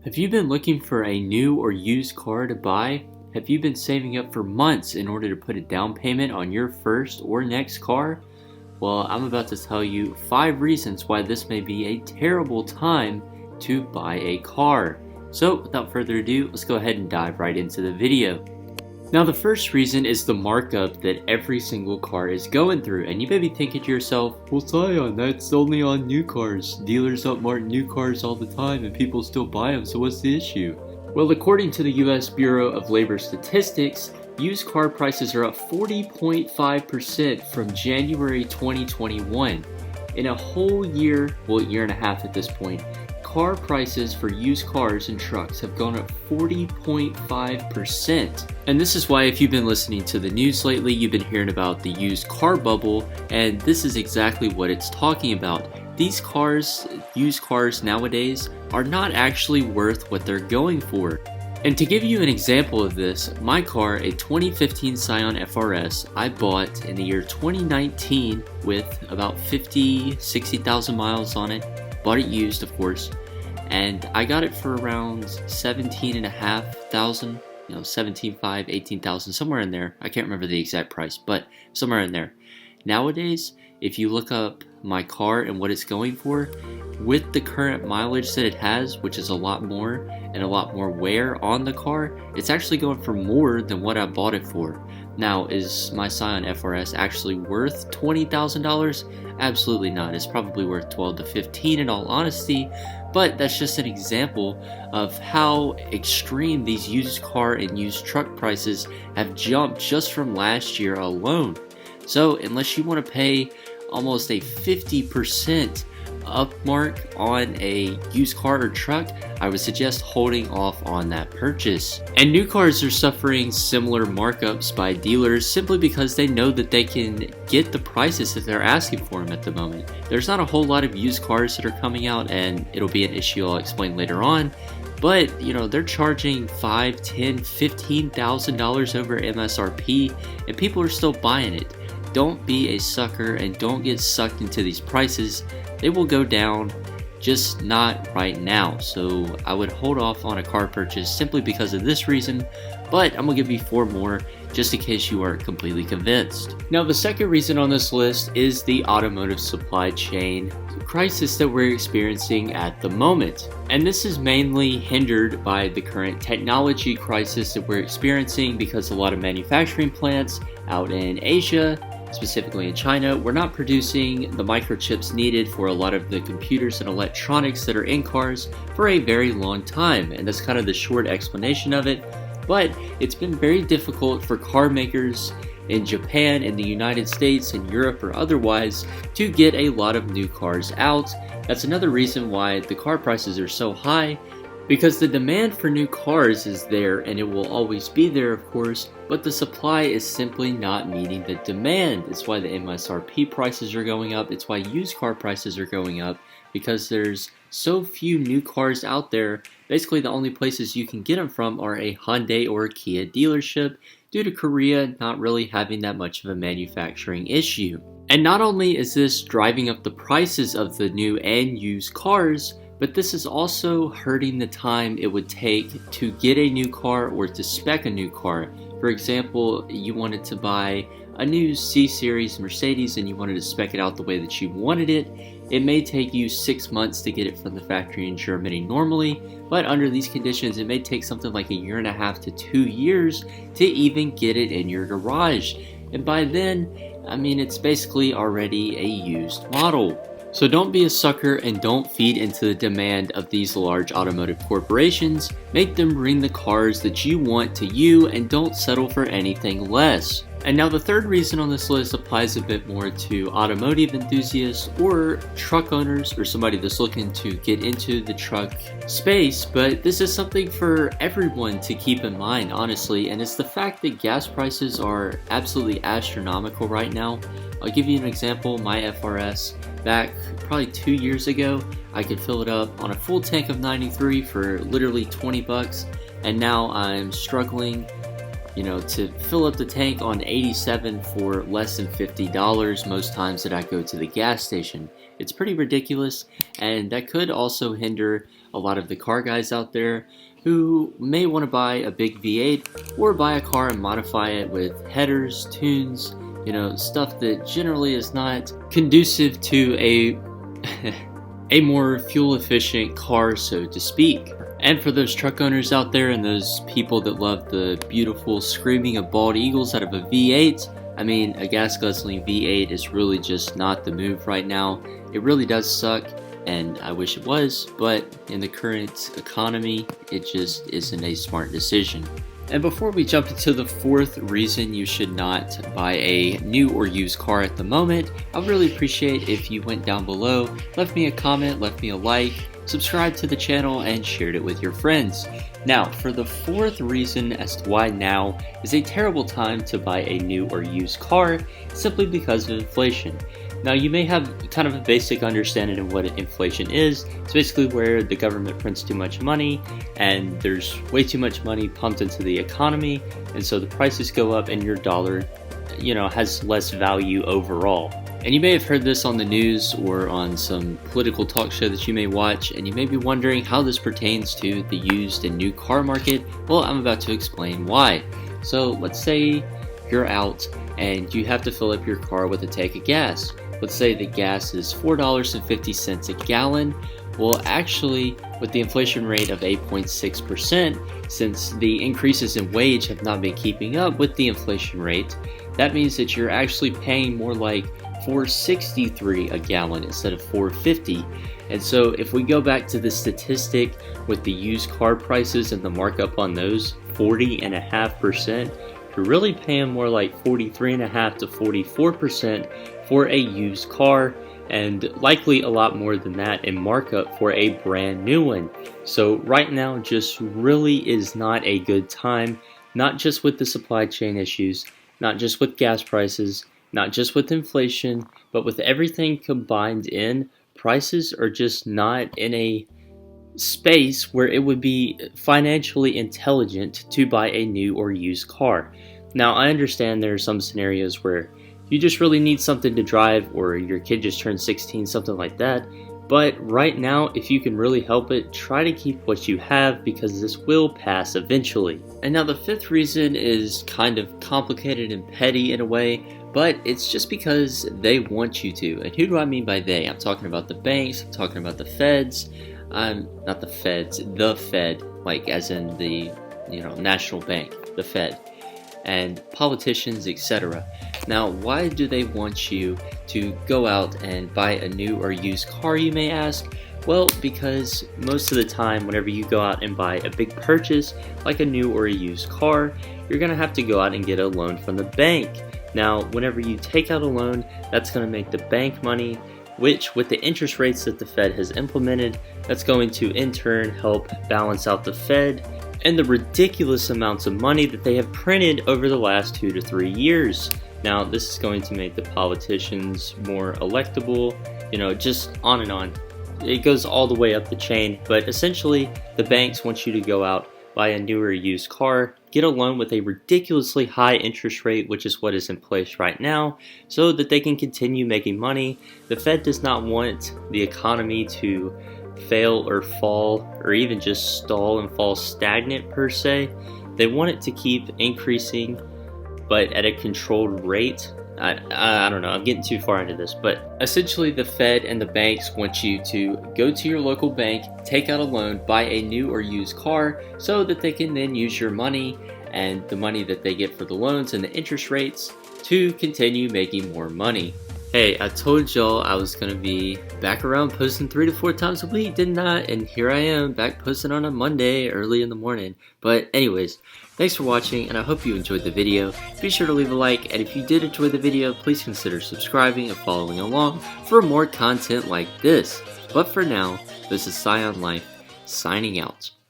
Have you been looking for a new or used car to buy? Have you been saving up for months in order to put a down payment on your first or next car? Well, I'm about to tell you 5 reasons why this may be a terrible time to buy a car. So without further ado, let's go ahead and dive right into the video. Now the first reason is the markup that every single car is going through, and you may be thinking to yourself, well Zion, that's only on new cars. Dealers upmarket new cars all the time and people still buy them, so what's the issue? Well, according to the US Bureau of Labor Statistics, used car prices are up 40.5% from January 2021. In a whole year, well, year and a half at this point, car prices for used cars and trucks have gone up 40.5%. And this is why, if you've been listening to the news lately, you've been hearing about the used car bubble, and this is exactly what it's talking about. These cars, used cars nowadays, are not actually worth what they're going for. And to give you an example of this, my car, a 2015 Scion FRS, I bought in the year 2019 with about 60,000 miles on it. Bought it used, of course, and I got it for around 17,500, 17,500, 18,000, somewhere in there. I can't remember the exact price, but somewhere in there. Nowadays, if you look up my car and what it's going for, with the current mileage that it has, which is a lot more and a lot more wear on the car, it's actually going for more than what I bought it for. Now, is my Scion FRS actually worth $20,000? Absolutely not. It's probably worth 12 to 15 in all honesty, but that's just an example of how extreme these used car and used truck prices have jumped just from last year alone. So unless you want to pay almost a 50% upmark on a used car or truck, I would suggest holding off on that purchase. And new cars are suffering similar markups by dealers simply because they know that they can get the prices that they're asking for them at the moment. There's not a whole lot of used cars that are coming out, and it'll be an issue I'll explain later on. But they're charging $5,000, $10,000, $15,000 over MSRP, and people are still buying it. Don't be a sucker and don't get sucked into these prices. They will go down, just not right now. So I would hold off on a car purchase simply because of this reason, but I'm gonna give you 4 more just in case you aren't completely convinced. Now the second reason on this list is the automotive supply chain crisis that we're experiencing at the moment. And this is mainly hindered by the current technology crisis that we're experiencing because a lot of manufacturing plants out in Asia, specifically in China, we're not producing the microchips needed for a lot of the computers and electronics that are in cars for a very long time, and that's kind of the short explanation of it. But it's been very difficult for car makers in Japan, in the United States, in Europe, or otherwise to get a lot of new cars out. That's another reason why the car prices are so high, because the demand for new cars is there and it will always be there, of course, but the supply is simply not meeting the demand. It's why the MSRP prices are going up. It's why used car prices are going up, because there's so few new cars out there. Basically, the only places you can get them from are a Hyundai or a Kia dealership, due to Korea not really having that much of a manufacturing issue. And not only is this driving up the prices of the new and used cars, but this is also hurting the time it would take to get a new car or to spec a new car. For example, you wanted to buy a new C-Series Mercedes and you wanted to spec it out the way that you wanted it. It may take you 6 months to get it from the factory in Germany normally, but under these conditions it may take something like 1.5 to 2 years to even get it in your garage. And by then, it's basically already a used model. So don't be a sucker and don't feed into the demand of these large automotive corporations. Make them bring the cars that you want to you and don't settle for anything less. And now the third reason on this list applies a bit more to automotive enthusiasts or truck owners or somebody that's looking to get into the truck space, but this is something for everyone to keep in mind, honestly, and it's the fact that gas prices are absolutely astronomical right now. I'll give you an example. My FRS, back probably 2 years ago, I could fill it up on a full tank of 93 for literally 20 bucks, and now I'm struggling to fill up the tank on 87 for less than $50 most times that I go to the gas station. It's pretty ridiculous, and that could also hinder a lot of the car guys out there who may want to buy a big V8 or buy a car and modify it with headers, tunes, stuff that generally is not conducive to a more fuel efficient car, so to speak. And for those truck owners out there and those people that love the beautiful screaming of bald eagles out of a V8, I mean, a gas guzzling V8 is really just not the move right now. It really does suck, and I wish it was, but in the current economy, it just isn't a smart decision. And before we jump into the fourth reason you should not buy a new or used car at the moment, I'd really appreciate if you went down below, left me a comment, left me a like, subscribed to the channel, and shared it with your friends. Now, for the fourth reason as to why now is a terrible time to buy a new or used car, simply because of inflation. Now, you may have kind of a basic understanding of what inflation is. It's basically where the government prints too much money and there's way too much money pumped into the economy, and so the prices go up and your dollar, has less value overall. And you may have heard this on the news or on some political talk show that you may watch, and you may be wondering how this pertains to the used and new car market. Well, I'm about to explain why. So let's say you're out and you have to fill up your car with a tank of gas. Let's say the gas is $4.50 a gallon. Well, actually, with the inflation rate of 8.6%, since the increases in wage have not been keeping up with the inflation rate, that means that you're actually paying more like $4.63 a gallon instead of $4.50. And so if we go back to the statistic with the used car prices and the markup on those, 40.5%, you're really paying more like 43.5% to 44% for a used car, and likely a lot more than that in markup for a brand new one. So right now just really is not a good time, not just with the supply chain issues, not just with gas prices, not just with inflation, but with everything combined in, prices are just not in a space where it would be financially intelligent to buy a new or used car. Now, I understand there are some scenarios where you just really need something to drive, or your kid just turned 16, something like that. But right now, if you can really help it, try to keep what you have, because this will pass eventually. And now the fifth reason is kind of complicated and petty in a way, but it's just because they want you to. And who do I mean by they? I'm talking about the banks, I'm talking about the feds. Not the feds, the Fed, like as in the, national bank, the Fed, and politicians, etc. Now, why do they want you to go out and buy a new or used car, you may ask? Well, because most of the time, whenever you go out and buy a big purchase, like a new or a used car, you're going to have to go out and get a loan from the bank. Now, whenever you take out a loan, that's going to make the bank money, which with the interest rates that the Fed has implemented, that's going to in turn help balance out the Fed and the ridiculous amounts of money that they have printed over the last 2 to 3 years. Now, this is going to make the politicians more electable, just on and on. It goes all the way up the chain, but essentially the banks want you to go out, buy a newer used car, get a loan with a ridiculously high interest rate, which is what is in place right now, so that they can continue making money. The Fed does not want the economy to fail or fall, or even just stall and fall stagnant per se. They want it to keep increasing, but at a controlled rate. I don't know, I'm getting too far into this, but essentially the Fed and the banks want you to go to your local bank, take out a loan, buy a new or used car, so that they can then use your money and the money that they get for the loans and the interest rates to continue making more money. Hey, I told y'all I was going to be back around posting 3 to 4 times a week, didn't I? And here I am, back posting on a Monday early in the morning. But anyways, thanks for watching, and I hope you enjoyed the video. Be sure to leave a like, and if you did enjoy the video, please consider subscribing and following along for more content like this. But for now, this is Scion Life, signing out.